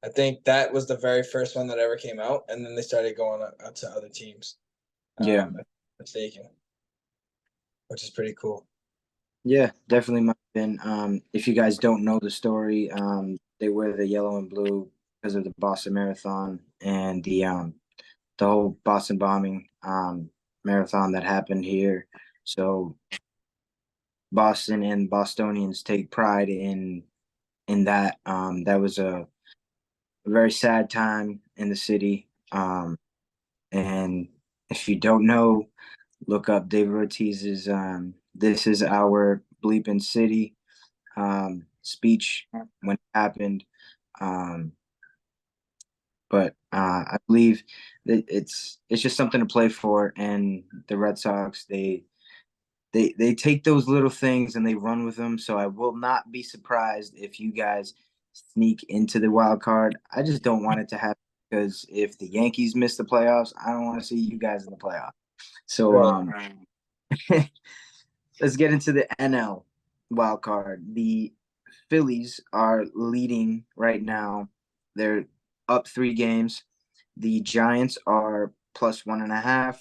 I think that was the very first one that ever came out, and then they started going out to other teams. Yeah. If I'm mistaken, which is pretty cool. Yeah, definitely might have been. If you guys don't know the story, they wear the yellow and blue because of the Boston Marathon and the whole Boston bombing marathon that happened here. So Boston and Bostonians take pride in that. That was a very sad time in the city. And if you don't know, look up David Ortiz's "This Is Our Bleeping City" speech when it happened. Um, but I believe that it's just something to play for, and the Red Sox they take those little things and they run with them. So I will not be surprised if you guys sneak into the wild card. I just don't want it to happen because if the Yankees miss the playoffs, I don't want to see you guys in the playoffs. So Right. let's get into the NL wild card. The Phillies are leading right now. They're up 3 games. The Giants are plus 1.5,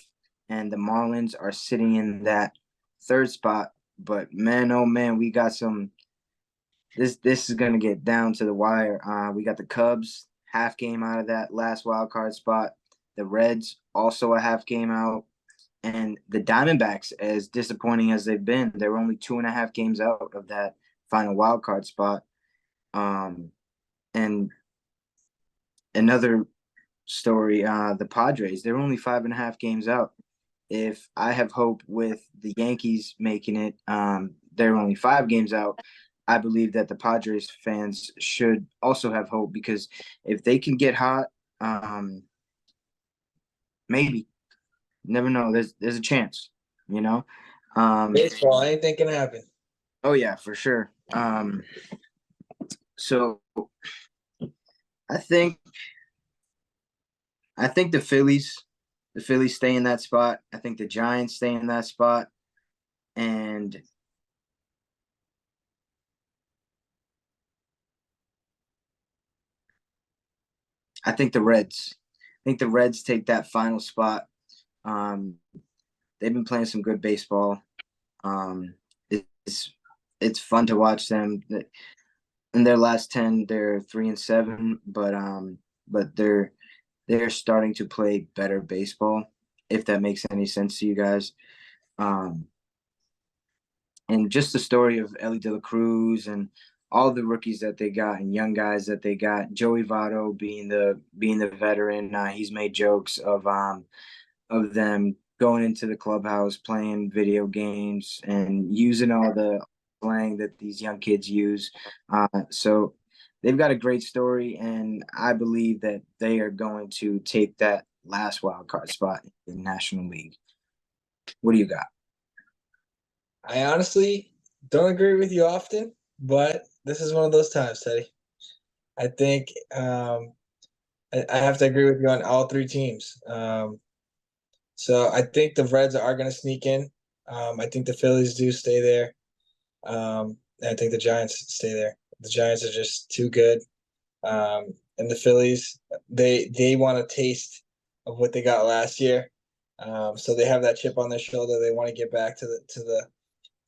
and the Marlins are sitting in that third spot. But man, oh man, we got some. This is gonna get down to the wire. We got the Cubs half game out of that last wild card spot. The Reds also a half game out. And the Diamondbacks, as disappointing as they've been, they're only 2.5 games out of that final wild card spot. And another story, the Padres, they're only 5.5 games out. If I have hope with the Yankees making it, they're only 5 games out. I believe that the Padres fans should also have hope because if they can get hot, maybe never know. There's a chance, you know. Um, Baseball, anything can happen. oh yeah, for sure. So I think I think the Phillies stay in that spot. I think the Giants stay in that spot, and I think the Reds. I think the Reds take that final spot. Um, they've been playing some good baseball. Um, it's it's fun to watch them. In their last 10, they're 3-7, but they're starting to play better baseball. If that makes any sense to you guys. Um, and just the story of Ellie De La Cruz and all the rookies that they got and young guys that they got. Joey Votto being the veteran, he's made jokes of them going into the clubhouse, playing video games, and using all the slang that these young kids use. So they've got a great story, and I believe that they are going to take that last wild card spot in the National League. What do you got? I honestly don't agree with you often, but this is one of those times, Teddy. I think I have to agree with you on all three teams. So I think the Reds are going to sneak in. I think the Phillies do stay there. And I think the Giants stay there. The Giants are just too good. And the Phillies, they want a taste of what they got last year. So they have that chip on their shoulder. They want to get back to the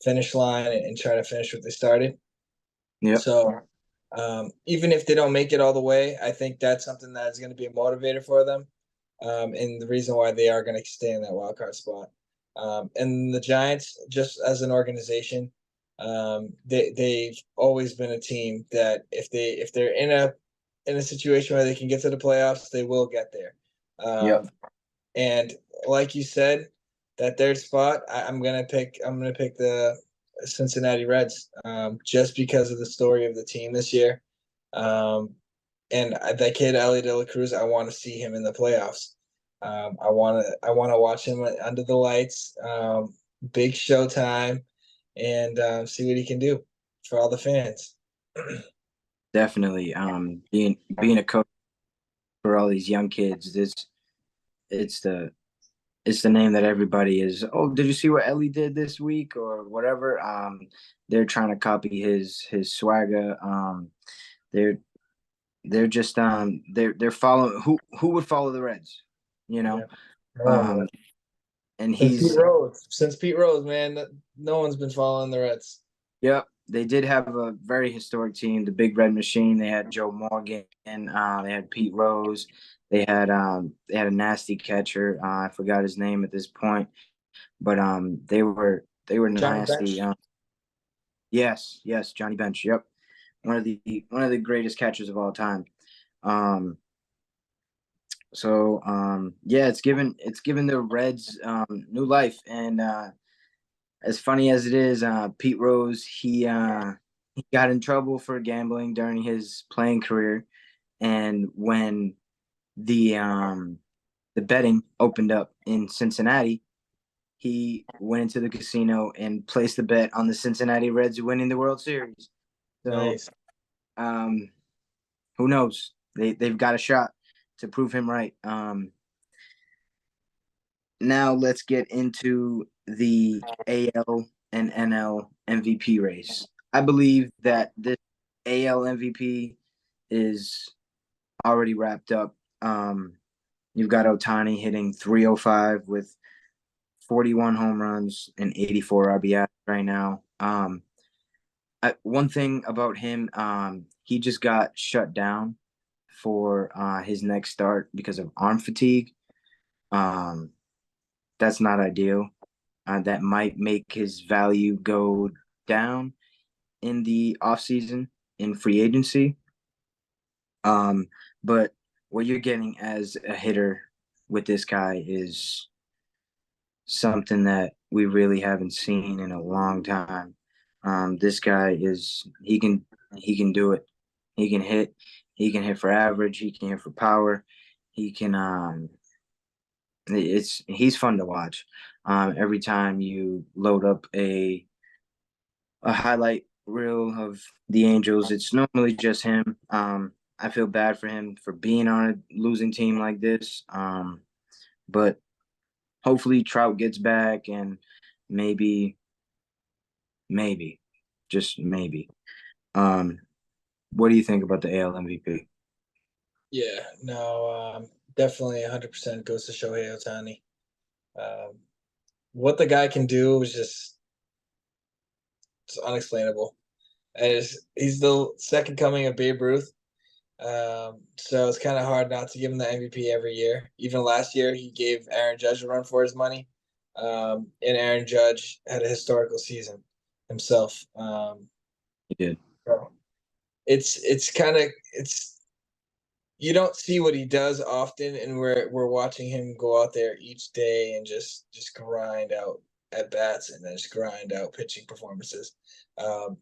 finish line and try to finish what they started. Yep, So even if they don't make it all the way, I think that's something that is going to be a motivator for them. And the reason why they are going to stay in that wild card spot. And the Giants, just as an organization, they've always been a team that if they're in a situation where they can get to the playoffs, they will get there. yep, And like you said, that third spot, I'm gonna pick the Cincinnati Reds, just because of the story of the team this year. And that kid Ellie De La Cruz, I want to see him in the playoffs. I want to watch him under the lights, big showtime, and see what he can do for all the fans. definitely. Being a coach for all these young kids, it's the it's the name that everybody is. Oh, did you see what Ellie did this week or whatever? They're trying to copy his swagger. They're they're just they're following who would follow the Reds, you know? Yeah, no one Um, would. and Since Pete he's Rose, man, no one's been following the Reds. Yep, they did have a very historic team, the Big Red Machine. They had Joe Morgan, they had Pete Rose, they had a nasty catcher. I forgot his name at this point, but they were Johnny nasty. Bench. Yes, Johnny Bench. Yep, one of the greatest catchers of all time. Um, yeah, it's given the Reds new life, and as funny as it is, Pete Rose he got in trouble for gambling during his playing career, and when the betting opened up in Cincinnati, he went into the casino and placed the bet on the Cincinnati Reds winning the World Series. So Nice. um, who knows? They've got a shot to prove him right. Now let's get into the AL and NL MVP race. I believe that this AL MVP is already wrapped up. You've got Otani hitting 305 with 41 home runs and 84 RBI right now. One thing about him, he just got shut down for his next start because of arm fatigue. Um, that's not ideal. That might make his value go down in the offseason in free agency. But what you're getting as a hitter with this guy is something that we really haven't seen in a long time. This guy he can do it. He can hit. He can hit for average. He can hit for power. He can he's fun to watch. Every time you load up a highlight reel of the Angels, it's normally just him. I feel bad for him for being on a losing team like this. But hopefully Trout gets back and maybe, maybe, just maybe. Um, what do you think about the AL MVP? Yeah, no, definitely 100% goes to Shohei Ohtani. Um, what the guy can do is just it's unexplainable. He's the second coming of Babe Ruth. So it's kind of hard not to give him the MVP every year. Even last year, he gave Aaron Judge a run for his money. And Aaron Judge had a historical season. himself. He did. So it's kind of it's you don't see what he does often, and we're watching him go out there each day and just grind out at bats and then just grind out pitching performances. Um,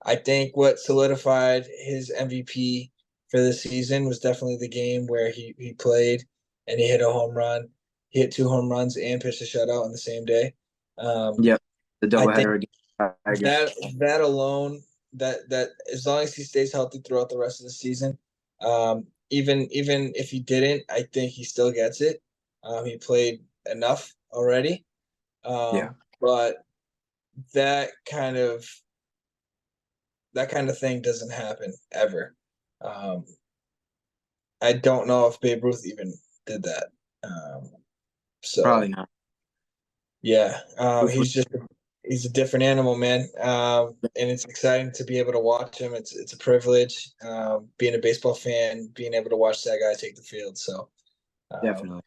I think what solidified his MVP for the season was definitely the game where he played and he hit a home run. He hit 2 home runs and pitched a shutout on the same day. Um, Yep. The I think doubleheader against Tigers. that alone, that as long as he stays healthy throughout the rest of the season, even if he didn't, I think he still gets it. He played enough already, Yeah. but that kind of that kind of thing doesn't happen ever. Um, I don't know if Babe Ruth even did that. Um, Probably so not. yeah, Ruth was- he's a different animal, man. And it's exciting to be able to watch him. It's a privilege. Being a baseball fan, being able to watch that guy take the field. So um, Definitely.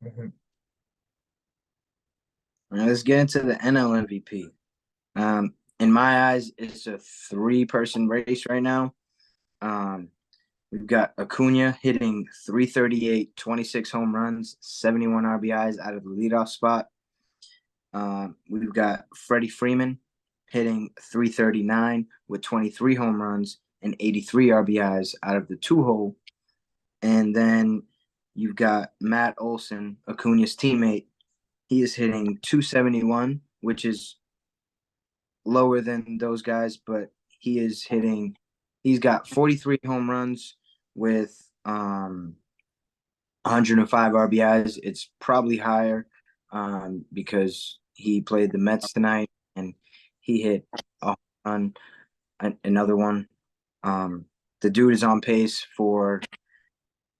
mhm. All right, let's get into the NL MVP. In my eyes, it's a three-person race right now. Um, we've got Acuna hitting 338, 26 home runs, 71 RBIs out of the leadoff spot. We've got Freddie Freeman hitting 339 with 23 home runs and 83 RBIs out of the two-hole. And then you've got Matt Olson, Acuna's teammate. He is hitting 271, which is lower than those guys, but he's got 43 home runs with 105 RBIs. It's probably higher because he played the Mets tonight and he hit a home run, another one. Um, the dude is on pace for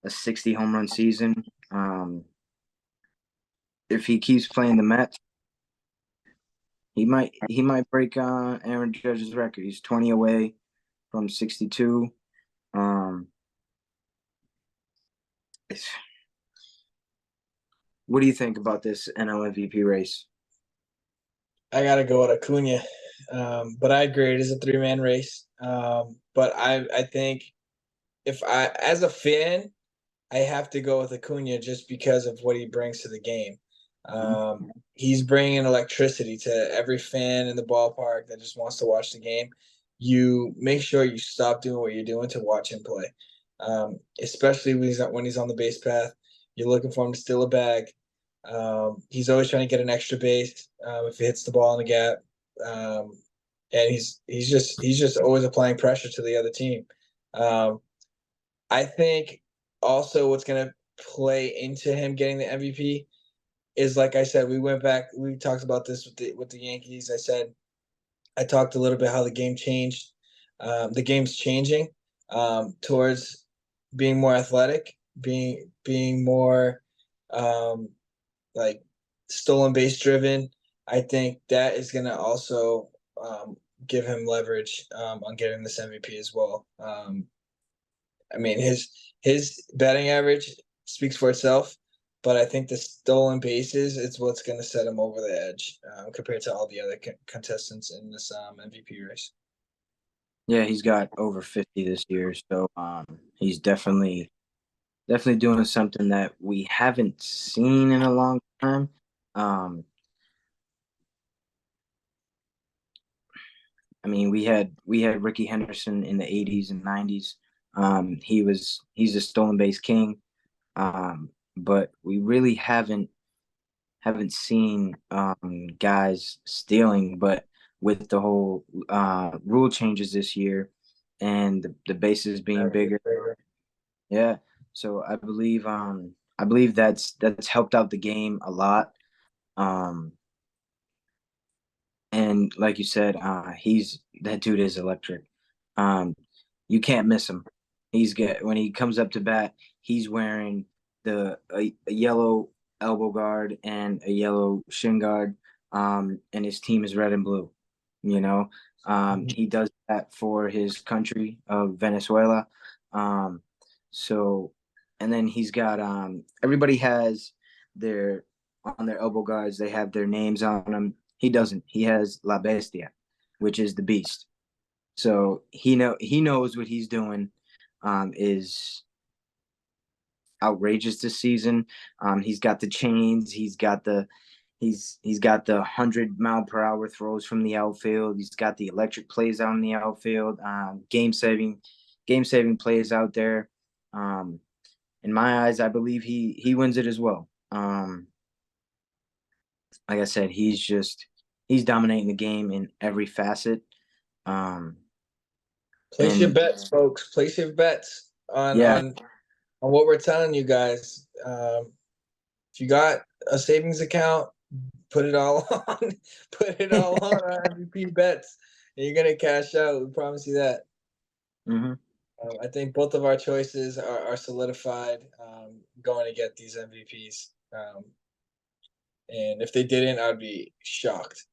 a 60 home run season. If he keeps playing the Mets, he might break Aaron Judge's record. He's 20 away from 62. Um, what do you think about this NL MVP race? I gotta go with Acuna. But I agree, it is a 3-man race. But I think if I as a fan, I have to go with Acuna just because of what he brings to the game. He's bringing electricity to every fan in the ballpark that just wants to watch the game. You make sure you stop doing what you're doing to watch him play, especially when he's on the base path. You're looking for him to steal a bag. He's always trying to get an extra base if he hits the ball in the gap, um, and he's just always applying pressure to the other team. Um, I think also what's going to play into him getting the MVP is, like I said, we talked about this with the Yankees. I talked a little bit how the game changed. The game's changing towards being more athletic, being more um, like stolen base driven. I think that is going to also give him leverage on getting this MVP as well. I mean, his batting average speaks for itself, but I think the stolen bases is what's going to set him over the edge compared to all the other contestants in this MVP race. Yeah, he's got over 50 this year, so he's definitely doing something that we haven't seen in a long time. Um, I mean, we had Ricky Henderson in the 80s and 90s. He's a stolen base king. But we really haven't seen guys stealing. But with the whole rule changes this year and the bases being bigger, yeah. So I believe that's helped out the game a lot. Um, and like you said, he's that dude is electric. Um, you can't miss him. When he comes up to bat, he's wearing a yellow elbow guard and a yellow shin guard, and his team is red and blue. You know, he does that for his country of Venezuela. Um, so, and then he's got everybody has their on their elbow guards. They have their names on them. He doesn't. He has La Bestia. which is the beast. So he knows what he's doing. Is outrageous this season. He's got the chains. He's got the 100-mile-per-hour throws from the outfield. He's got the electric plays out in the outfield. Game saving plays out there. In my eyes, I believe he wins it as well. Like I said, he's dominating the game in every facet. Place your bets, folks. Place your bets on what we're telling you guys. If you got a savings account, put it all on our MVP bets, and you're gonna cash out. We promise you that. Mm-hmm. I think both of our choices are solidified going to get these MVPs. And if they didn't, I'd be shocked.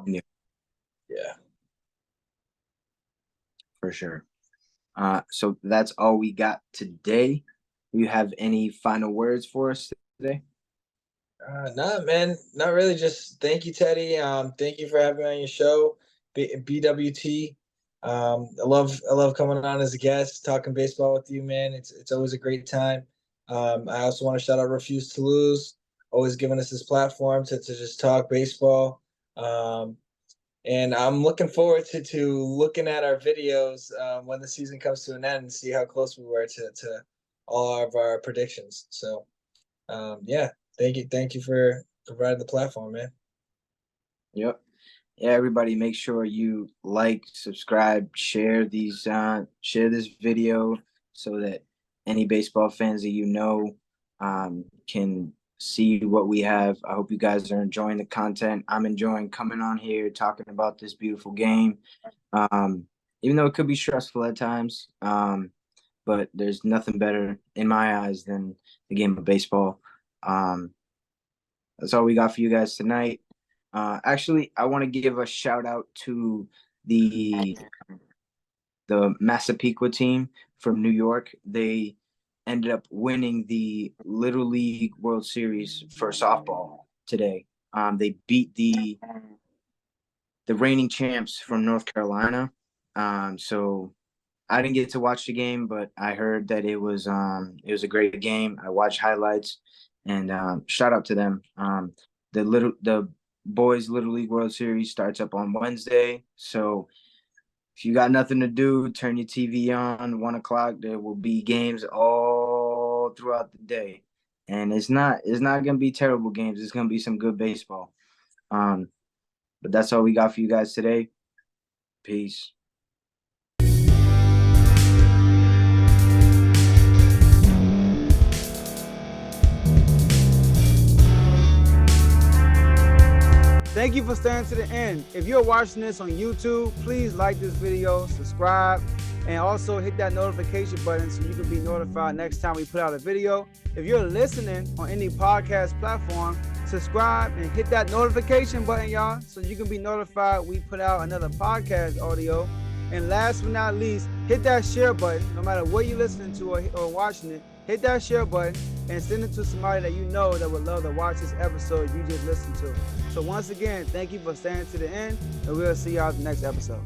Yeah. For sure. So that's all we got today. Do you have any final words for us today? Nah, man, not really. Just thank you, Teddy. Thank you for having me on your show, BWT. I love coming on as a guest, talking baseball with you, man. It's always a great time. I also want to shout out Refuse to Lose, always giving us this platform to just talk baseball. And I'm looking forward to looking at our videos when the season comes to an end and see how close we were to all of our predictions. So, yeah, thank you for providing the platform, man. Yep. Yeah, everybody, make sure you like, subscribe, share this video so that any baseball fans that you know can see what we have. I hope you guys are enjoying the content. I'm enjoying coming on here talking about this beautiful game, even though it could be stressful at times. But there's nothing better in my eyes than the game of baseball. That's all we got for you guys tonight. Actually, I want to give a shout out to the Massapequa team from New York. They ended up winning the Little League World Series for softball today. They beat the reigning champs from North Carolina. So I didn't get to watch the game, but I heard that it was a great game. I watched highlights, and shout out to them. The boys Little League World Series starts up on Wednesday, so if you got nothing to do, turn your TV on. 1:00, there will be games all throughout the day, and it's not gonna be terrible games. It's gonna be some good baseball. But that's all we got for you guys today. Peace. Thank you for staying to the end. If you're watching this on YouTube, please like this video, subscribe, and also hit that notification button so you can be notified next time we put out a video. If you're listening on any podcast platform, subscribe and hit that notification button, y'all, so you can be notified we put out another podcast audio. And last but not least, hit that share button. No matter what you're listening to or watching it, hit that share button and send it to somebody that you know that would love to watch this episode you just listened to. So once again, thank you for staying to the end, and we'll see y'all in the next episode.